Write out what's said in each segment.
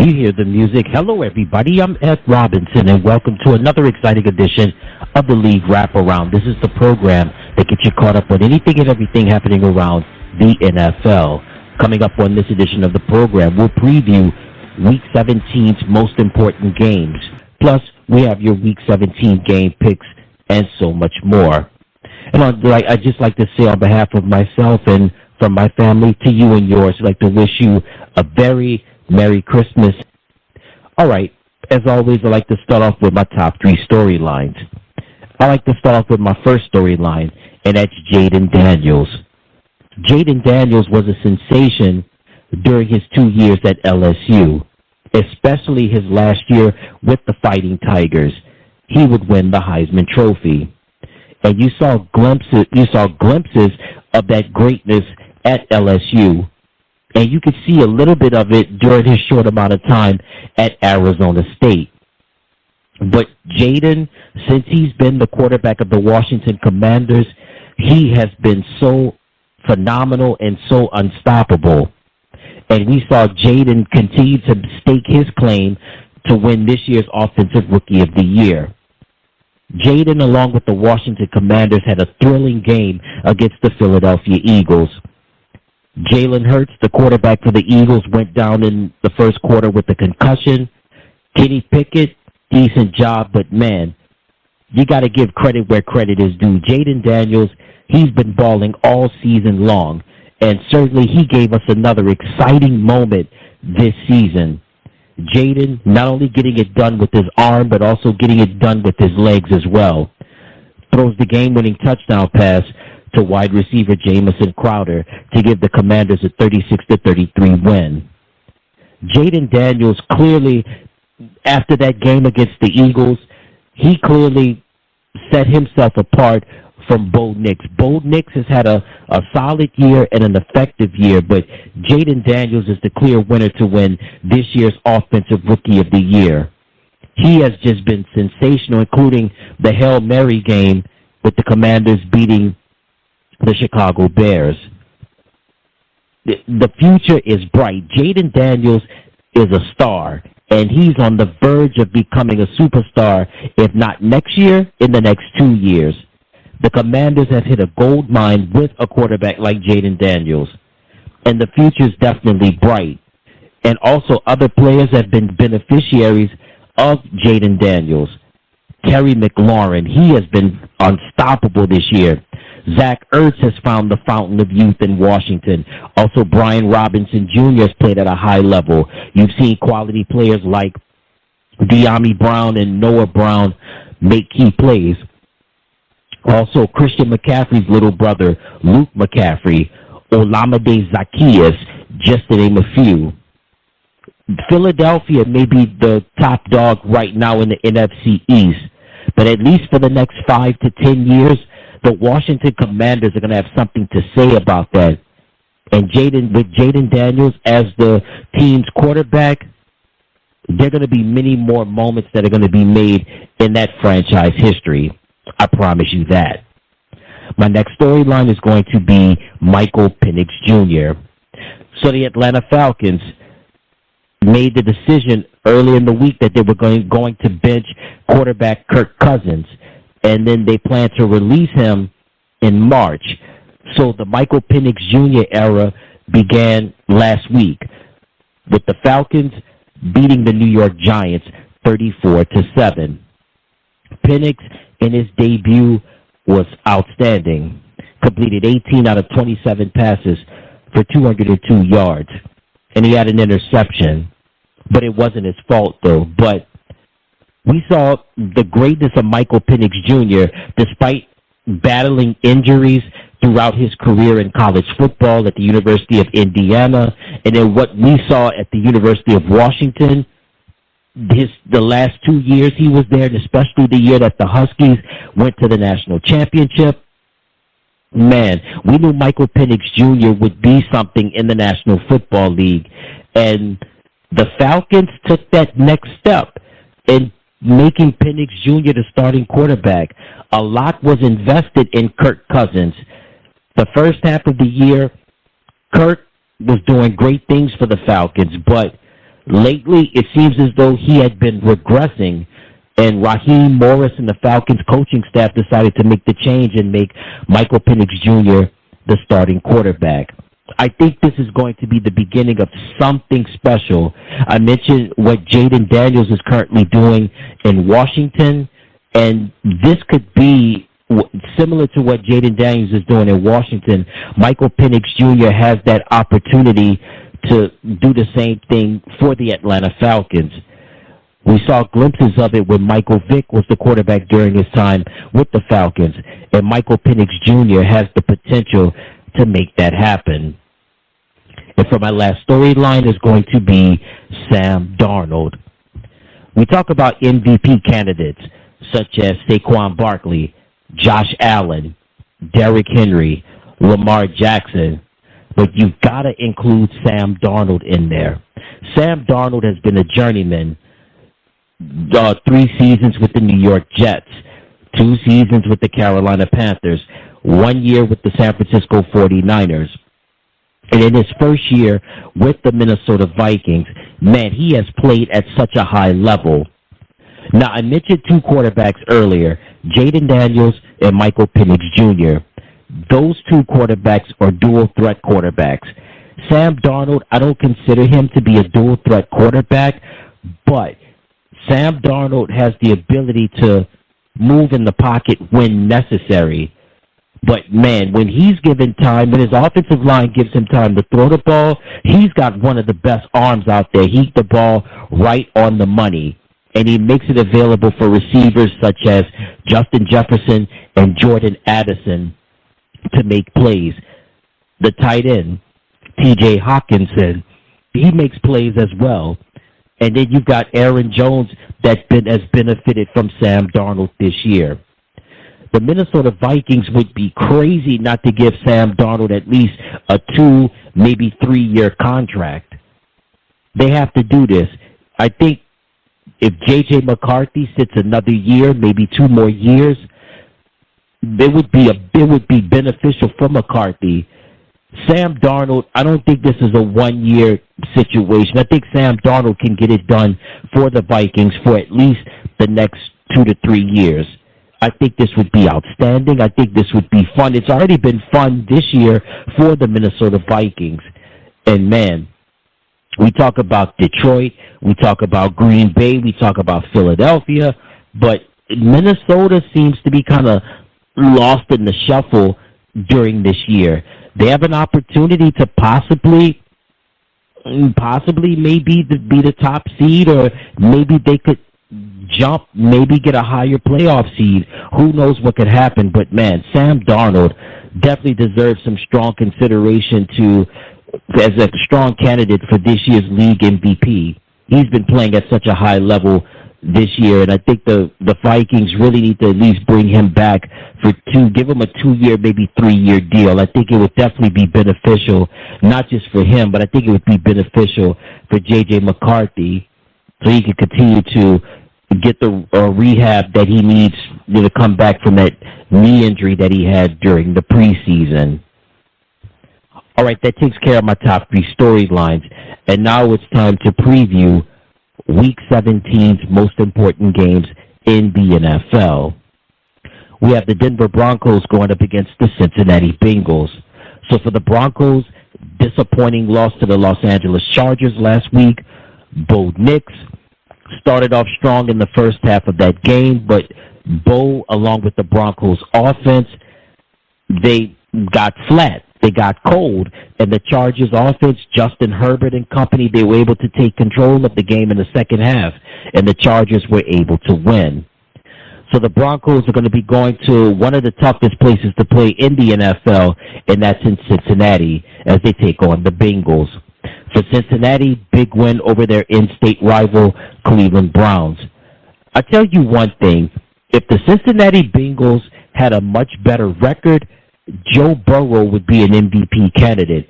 You hear the music. Hello, everybody. I'm Ed Robinson, and welcome to another exciting edition of the League Wraparound. This is the program that gets you caught up on anything and everything happening around the NFL. Coming up on this edition of the program, we'll preview Week 17's most important games. Plus, we have your Week 17 game picks and so much more. And I'd just like to say on behalf of myself and from my family to you and yours, I'd like to wish you a very Merry Christmas. All right, as always, I'd like to start off with my top three storylines. I'd like to start off with my first storyline, and that's Jayden Daniels. Jayden Daniels was a sensation during his 2 years at LSU, especially his last year with the Fighting Tigers. He would win the Heisman Trophy. And you saw glimpses of that greatness at LSU. And you could see a little bit of it during his short amount of time at Arizona State. But Jayden, since he's been the quarterback of the Washington Commanders, he has been so phenomenal and so unstoppable. And we saw Jayden continue to stake his claim to win this year's Offensive Rookie of the Year. Jayden, along with the Washington Commanders, had a thrilling game against the Philadelphia Eagles. Jalen Hurts, the quarterback for the Eagles, went down in the first quarter with a concussion. Kenny Pickett, decent job, but man, you got to give credit where credit is due. Jayden Daniels, he's been balling all season long, and certainly he gave us another exciting moment this season. Jayden not only getting it done with his arm, but also getting it done with his legs as well. Throws the game-winning touchdown pass to wide receiver Jamison Crowder to give the Commanders a 36-33 win. Jayden Daniels clearly, after that game against the Eagles, he clearly set himself apart from Bo Nix. Bo Nix has had a solid year and an effective year, but Jayden Daniels is the clear winner to win this year's Offensive Rookie of the Year. He has just been sensational, including the Hail Mary game with the Commanders beating the Chicago Bears. The future is bright. Jayden Daniels is a star, and he's on the verge of becoming a superstar, if not next year, in the next 2 years. The Commanders have hit a gold mine with a quarterback like Jayden Daniels, and the future is definitely bright. And also other players have been beneficiaries of Jayden Daniels. Terry McLaurin, he has been unstoppable this year. Zach Ertz has found the fountain of youth in Washington. Also, Brian Robinson Jr. has played at a high level. You've seen quality players like De'Ami Brown and Noah Brown make key plays. Also, Christian McCaffrey's little brother, Luke McCaffrey, Olamide Zaccheaus, just to name a few. Philadelphia may be the top dog right now in the NFC East, but at least for the next 5 to 10 years, the Washington Commanders are going to have something to say about that. And with Jayden Daniels as the team's quarterback, there are going to be many more moments that are going to be made in that franchise history. I promise you that. My next storyline is going to be Michael Penix Jr. So the Atlanta Falcons made the decision early in the week that they were going to bench quarterback Kirk Cousins, and then they plan to release him in March. So the Michael Penix Jr. era began last week with the Falcons beating the New York Giants 34-7. Penix in his debut was outstanding. Completed 18 out of 27 passes for 202 yards. And he had an interception. But it wasn't his fault, though. But we saw the greatness of Michael Penix Jr. despite battling injuries throughout his career in college football at the University of Indiana. And then what we saw at the University of Washington, the last 2 years he was there, and especially the year that the Huskies went to the national championship. Man, we knew Michael Penix Jr. would be something in the National Football League. And the Falcons took that next step in making Penix Jr. the starting quarterback. A lot was invested in Kirk Cousins. The first half of the year, Kirk was doing great things for the Falcons, but Lately, it seems as though he had been regressing, and Raheem Morris and the Falcons coaching staff decided to make the change and make Michael Penix Jr. the starting quarterback. I think this is going to be the beginning of something special. I mentioned what Jaden Daniels is currently doing in Washington, and this could be similar to what Jaden Daniels is doing in Washington. Michael Penix Jr. has that opportunity to do the same thing for the Atlanta Falcons. We saw glimpses of it when Michael Vick was the quarterback during his time with the Falcons, and Michael Penix Jr. has the potential to make that happen. And for my last storyline is going to be Sam Darnold. We talk about MVP candidates such as Saquon Barkley, Josh Allen, Derrick Henry, Lamar Jackson, but you've got to include Sam Darnold in there. Sam Darnold has been a journeyman, 3 seasons with the New York Jets, 2 seasons with the Carolina Panthers, 1 year with the San Francisco 49ers. And in his first year with the Minnesota Vikings, man, he has played at such a high level. Now, I mentioned 2 quarterbacks earlier, Jaden Daniels and Michael Penix Jr. Those 2 quarterbacks are dual-threat quarterbacks. Sam Darnold, I don't consider him to be a dual-threat quarterback, but Sam Darnold has the ability to move in the pocket when necessary. But, man, when he's given time, when his offensive line gives him time to throw the ball, he's got one of the best arms out there. He hit the ball right on the money, and he makes it available for receivers such as Justin Jefferson and Jordan Addison to make plays. The tight end, T.J. Hawkinson, he makes plays as well. And then you've got Aaron Jones that has benefited from Sam Darnold this year. The Minnesota Vikings would be crazy not to give Sam Darnold at least a 2, maybe 3-year contract. They have to do this. I think if J.J. McCarthy sits another year, maybe 2 more years, it would be beneficial for McCarthy. Sam Darnold, I don't think this is a 1-year situation. I think Sam Darnold can get it done for the Vikings for at least the next 2 to 3 years. I think this would be outstanding. I think this would be fun. It's already been fun this year for the Minnesota Vikings. And, man, we talk about Detroit, we talk about Green Bay, we talk about Philadelphia, but Minnesota seems to be kind of lost in the shuffle during this year. They have an opportunity to possibly maybe be the top seed, or maybe they could jump, maybe get a higher playoff seed. Who knows what could happen? But, man, Sam Darnold definitely deserves some strong consideration as a strong candidate for this year's league MVP. He's been playing at such a high level this year, and I think the Vikings really need to at least bring him back give him a 2-year, maybe 3-year deal. I think it would definitely be beneficial, not just for him, but I think it would be beneficial for J.J. McCarthy, so he can continue to get the rehab that he needs to come back from that knee injury that he had during the preseason. All right, that takes care of my top 3 storylines, and now it's time to preview Week 17's most important games in the NFL. We have the Denver Broncos going up against the Cincinnati Bengals. So for the Broncos, disappointing loss to the Los Angeles Chargers last week. Bo Nix started off strong in the first half of that game, but Bo, along with the Broncos offense, they got flat. They got cold, and the Chargers offense, Justin Herbert and company, they were able to take control of the game in the second half, and the Chargers were able to win. So the Broncos are going to be going to one of the toughest places to play in the NFL, and that's in Cincinnati, as they take on the Bengals. For Cincinnati, big win over their in-state rival, Cleveland Browns. I tell you one thing, if the Cincinnati Bengals had a much better record, Joe Burrow would be an MVP candidate.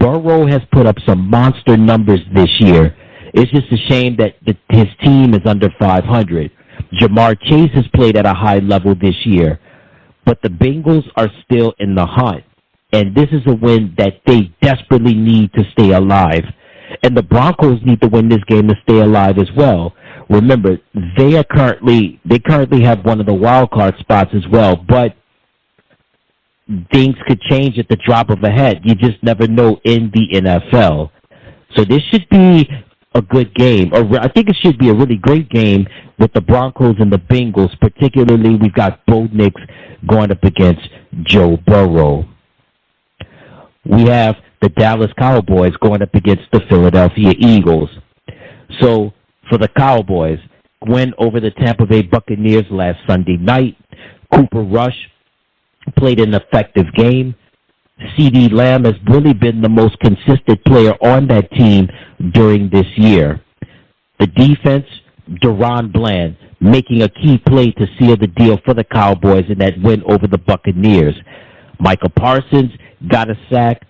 Burrow has put up some monster numbers this year. It's just a shame that his team is under 500. Jamar Chase has played at a high level this year, but the Bengals are still in the hunt, and this is a win that they desperately need to stay alive. And the Broncos need to win this game to stay alive as well. Remember, they currently have one of the wild card spots as well, but things could change at the drop of a hat. You just never know in the NFL. So this should be a good game. I think it should be a really great game with the Broncos and the Bengals. Particularly, we've got Bo Nix going up against Joe Burrow. We have the Dallas Cowboys going up against the Philadelphia Eagles. So for the Cowboys, win over the Tampa Bay Buccaneers last Sunday night. Cooper Rush played an effective game. CeeDee Lamb has really been the most consistent player on that team during this year. The defense, Deron Bland, making a key play to seal the deal for the Cowboys in that win over the Buccaneers. Michael Parsons got a sack.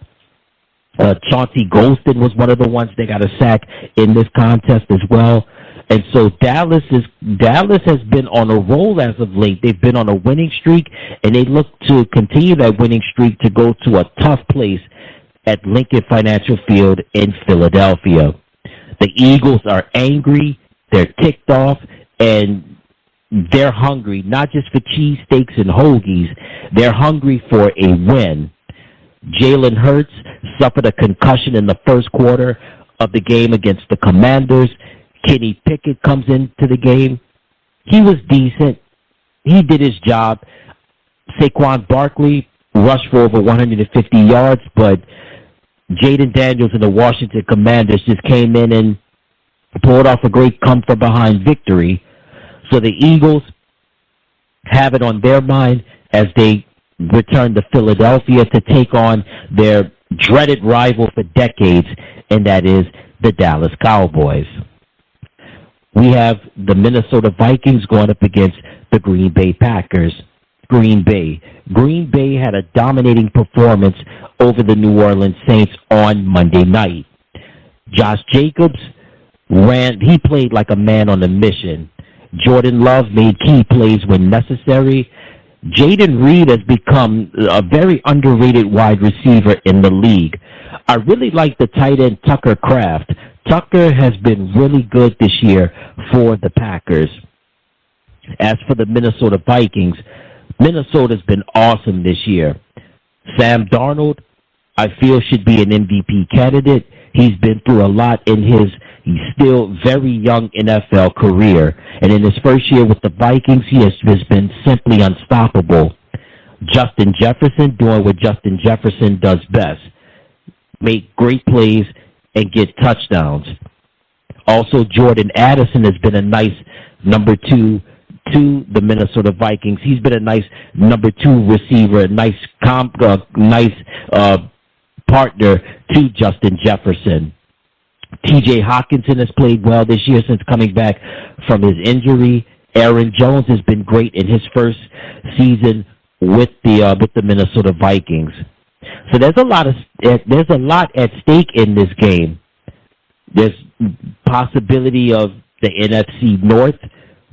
Chauncey Golston was one of the ones that got a sack in this contest as well. And so Dallas has been on a roll as of late. They've been on a winning streak, and they look to continue that winning streak to go to a tough place at Lincoln Financial Field in Philadelphia. The Eagles are angry, they're ticked off, and they're hungry, not just for cheesesteaks and hoagies. They're hungry for a win. Jalen Hurts suffered a concussion in the first quarter of the game against the Commanders. Kenny Pickett comes into the game. He was decent. He did his job. Saquon Barkley rushed for over 150 yards, but Jaden Daniels and the Washington Commanders just came in and pulled off a great come-from-behind victory. So the Eagles have it on their mind as they return to Philadelphia to take on their dreaded rival for decades, and that is the Dallas Cowboys. We have the Minnesota Vikings going up against the Green Bay Packers. Green Bay had a dominating performance over the New Orleans Saints on Monday night. Josh Jacobs he played like a man on a mission. Jordan Love made key plays when necessary. Jaden Reed has become a very underrated wide receiver in the league. I really like the tight end Tucker Kraft. Tucker has been really good this year for the Packers. As for the Minnesota Vikings, Minnesota's been awesome this year. Sam Darnold, I feel, should be an MVP candidate. He's been through a lot in his still very young NFL career. And in his first year with the Vikings, he has been simply unstoppable. Justin Jefferson doing what Justin Jefferson does best. Make great plays and get touchdowns. Also, Jordan Addison has been a nice number two to the Minnesota Vikings. He's been a nice number two receiver, a nice partner to Justin Jefferson. T.J. Hockenson has played well this year since coming back from his injury. Aaron Jones has been great in his first season with the Minnesota Vikings. So there's a lot at stake in this game. There's possibility of the NFC North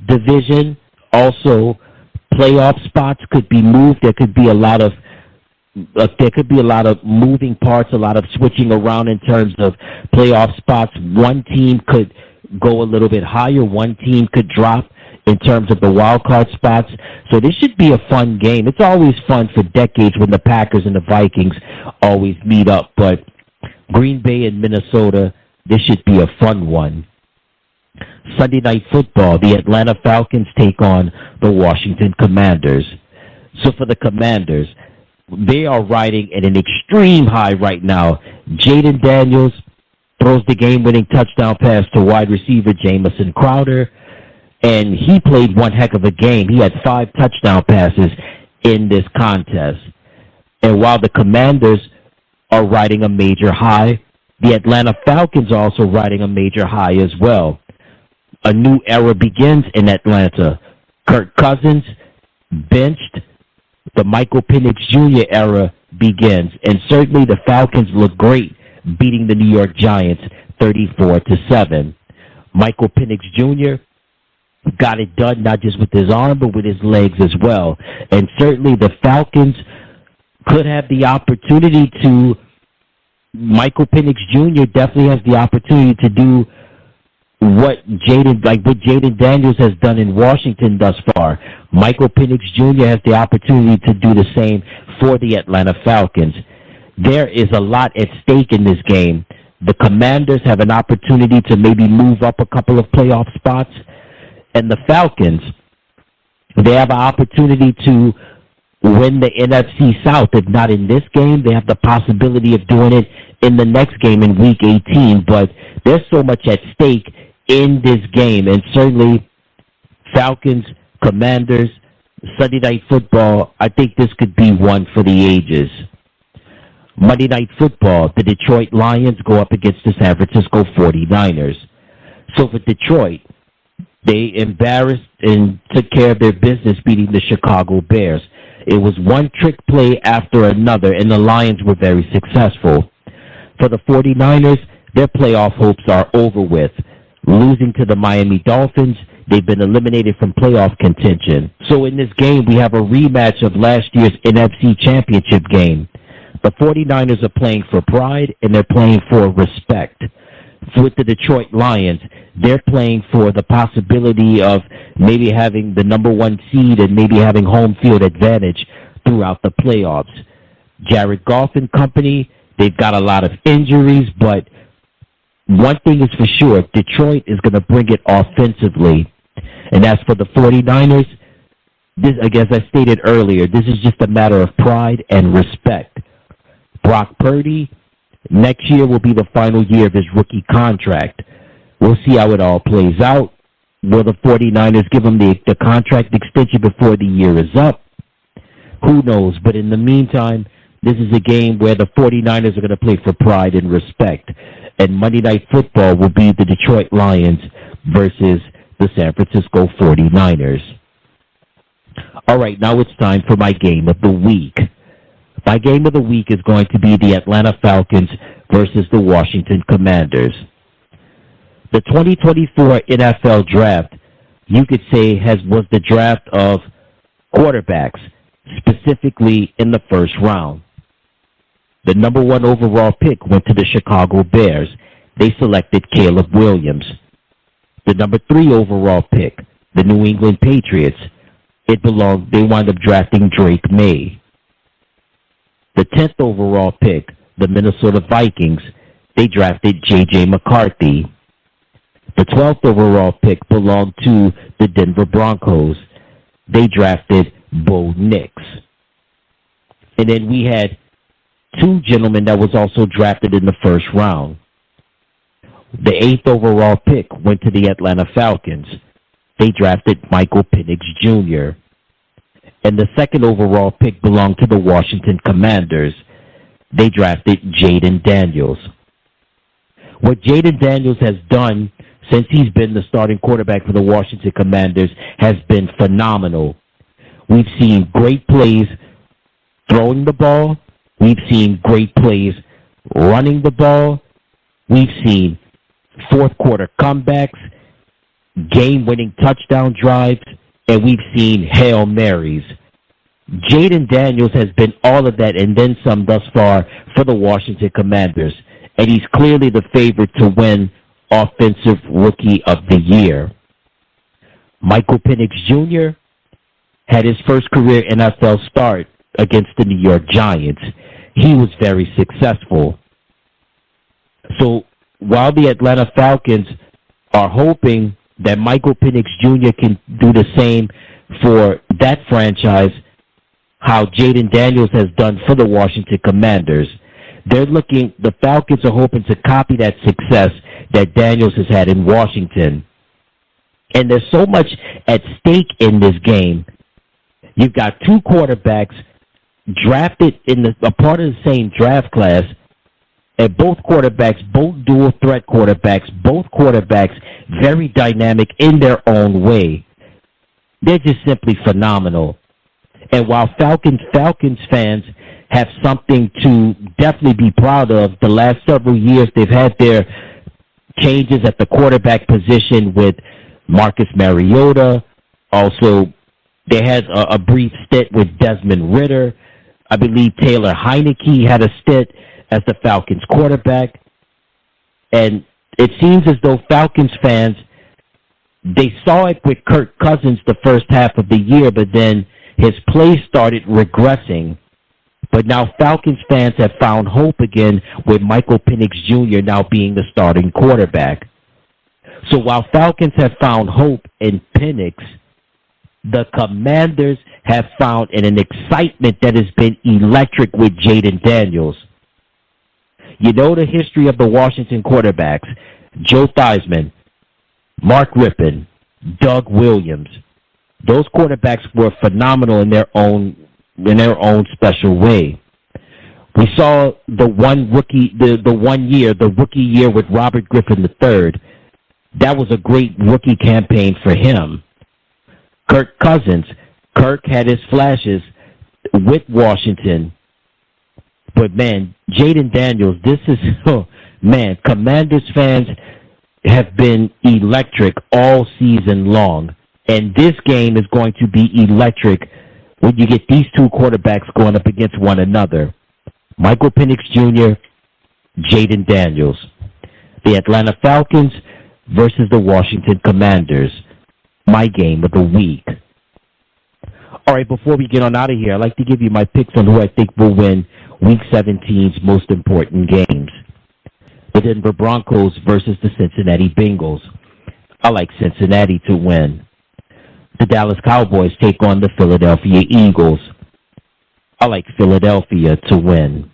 division. Also, playoff spots could be moved. There could be a lot of moving parts, a lot of switching around in terms of playoff spots. One team could go a little bit higher. One team could drop in terms of the wild card spots. So this should be a fun game. It's always fun for decades when the Packers and the Vikings always meet up. But Green Bay and Minnesota, this should be a fun one. Sunday Night Football, the Atlanta Falcons take on the Washington Commanders. So for the Commanders, they are riding at an extreme high right now. Jaden Daniels throws the game-winning touchdown pass to wide receiver Jamison Crowder, and he played one heck of a game. He had 5 touchdown passes in this contest. And while the Commanders are riding a major high, the Atlanta Falcons are also riding a major high as well. A new era begins in Atlanta. Kirk Cousins benched. The Michael Penix Jr. era begins, and certainly the Falcons look great, beating the New York Giants 34-7. Michael Penix Jr. got it done not just with his arm, but with his legs as well. And certainly the Falcons could have the opportunity to Michael Penix Jr. definitely has the opportunity to do what Jaden Daniels has done in Washington thus far. Michael Penix Jr. has the opportunity to do the same for the Atlanta Falcons. There is a lot at stake in this game. The Commanders have an opportunity to maybe move up a couple of playoff spots, and the Falcons, they have an opportunity to win the NFC South. If not in this game, they have the possibility of doing it in the next game in Week 18. But there's so much at stake in this game, and certainly Falcons, Commanders, Sunday Night Football, I think this could be one for the ages. Monday Night Football, the Detroit Lions go up against the San Francisco 49ers. So for Detroit, they embarrassed and took care of their business beating the Chicago Bears. It was one trick play after another, and the Lions were very successful. For the 49ers, their playoff hopes are over with. Losing to the Miami Dolphins, they've been eliminated from playoff contention. So in this game, we have a rematch of last year's NFC Championship game. The 49ers are playing for pride, and they're playing for respect. With the Detroit Lions, they're playing for the possibility of maybe having the number one seed and maybe having home field advantage throughout the playoffs. Jared Goff and company, they've got a lot of injuries, but one thing is for sure, Detroit is going to bring it offensively. And as for the 49ers, this, as I stated earlier, this is just a matter of pride and respect. Brock Purdy, next year will be the final year of his rookie contract. We'll see how it all plays out. Will the 49ers give him the contract extension before the year is up? Who knows? But in the meantime, this is a game where the 49ers are going to play for pride and respect. And Monday Night Football will be the Detroit Lions versus the San Francisco 49ers. All right, now it's time for my game of the week. My game of the week is going to be the Atlanta Falcons versus the Washington Commanders. The 2024 NFL Draft, you could say, was the draft of quarterbacks, specifically in the first round. The number one overall pick went to the Chicago Bears. They selected Caleb Williams. The number 3 overall pick, the New England Patriots, they wound up drafting Drake May. The 10th overall pick, the Minnesota Vikings, they drafted J.J. McCarthy. The 12th overall pick belonged to the Denver Broncos. They drafted Bo Nix. And then we had 2 gentlemen that was also drafted in the first round. The 8th overall pick went to the Atlanta Falcons. They drafted Michael Penix Jr. And the 2nd overall pick belonged to the Washington Commanders. They drafted Jaden Daniels. What Jaden Daniels has done since he's been the starting quarterback for the Washington Commanders has been phenomenal. We've seen great plays throwing the ball. We've seen great plays running the ball. We've seen fourth quarter comebacks, game-winning touchdown drives, and we've seen Hail Marys. Jaden Daniels has been all of that and then some thus far for the Washington Commanders, and he's clearly the favorite to win Offensive Rookie of the Year. Michael Penix Jr. had his first career NFL start against the New York Giants. He was very successful. So while the Atlanta Falcons are hoping that Michael Penix Jr. can do the same for that franchise, how Jaden Daniels has done for the Washington Commanders, the Falcons are hoping to copy that success that Daniels has had in Washington. And there's so much at stake in this game. You've got 2 quarterbacks drafted in a part of the same draft class, and both dual threat quarterbacks, both quarterbacks very dynamic in their own way. They're just simply phenomenal. And while Falcons fans have something to definitely be proud of, the last several years they've had their changes at the quarterback position with Marcus Mariota. Also, they had a brief stint with Desmond Ridder. I believe Taylor Heineke had a stint as the Falcons quarterback. And it seems as though Falcons fans, they saw it with Kirk Cousins the first half of the year, but then his play started regressing. But now Falcons fans have found hope again with Michael Penix Jr. now being the starting quarterback. So while Falcons have found hope in Penix, the Commanders have found an excitement that has been electric with Jayden Daniels. You know the history of the Washington quarterbacks: Joe Theismann, Mark Rippon, Doug Williams. Those quarterbacks were phenomenal in their own special way. We saw the rookie year with Robert Griffin III. That was a great rookie campaign for him. Kirk Cousins. Kirk had his flashes with Washington. But, man, Jayden Daniels, this is, Commanders fans have been electric all season long. And this game is going to be electric when you get these two quarterbacks going up against one another. Michael Penix Jr., Jayden Daniels. The Atlanta Falcons versus the Washington Commanders. My game of the week. All right, before we get on out of here, I'd like to give you my picks on who I think will win Week 17's most important games. The Denver Broncos versus the Cincinnati Bengals. I like Cincinnati to win. The Dallas Cowboys take on the Philadelphia Eagles. I like Philadelphia to win.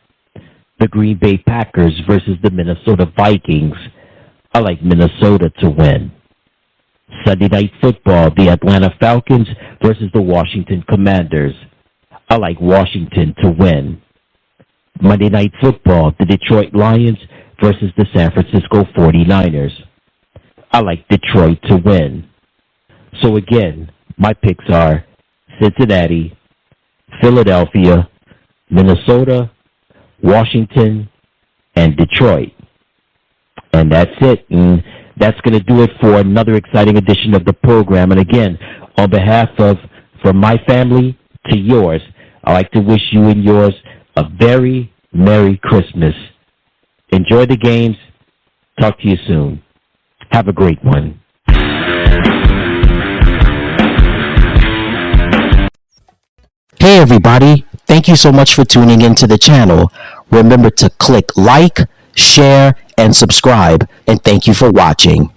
The Green Bay Packers versus the Minnesota Vikings. I like Minnesota to win. Sunday Night Football, the Atlanta Falcons versus the Washington Commanders. I like Washington to win. Monday Night Football, the Detroit Lions versus the San Francisco 49ers. I like Detroit to win. So again, my picks are Cincinnati, Philadelphia, Minnesota, Washington, and Detroit. And that's it. And that's going to do it for another exciting edition of the program. And again, on behalf of, from my family to yours, I'd like to wish you and yours a very Merry Christmas. Enjoy the games. Talk to you soon. Have a great one. Hey everybody, thank you so much for tuning into the channel. Remember to click like, share, and subscribe, and thank you for watching.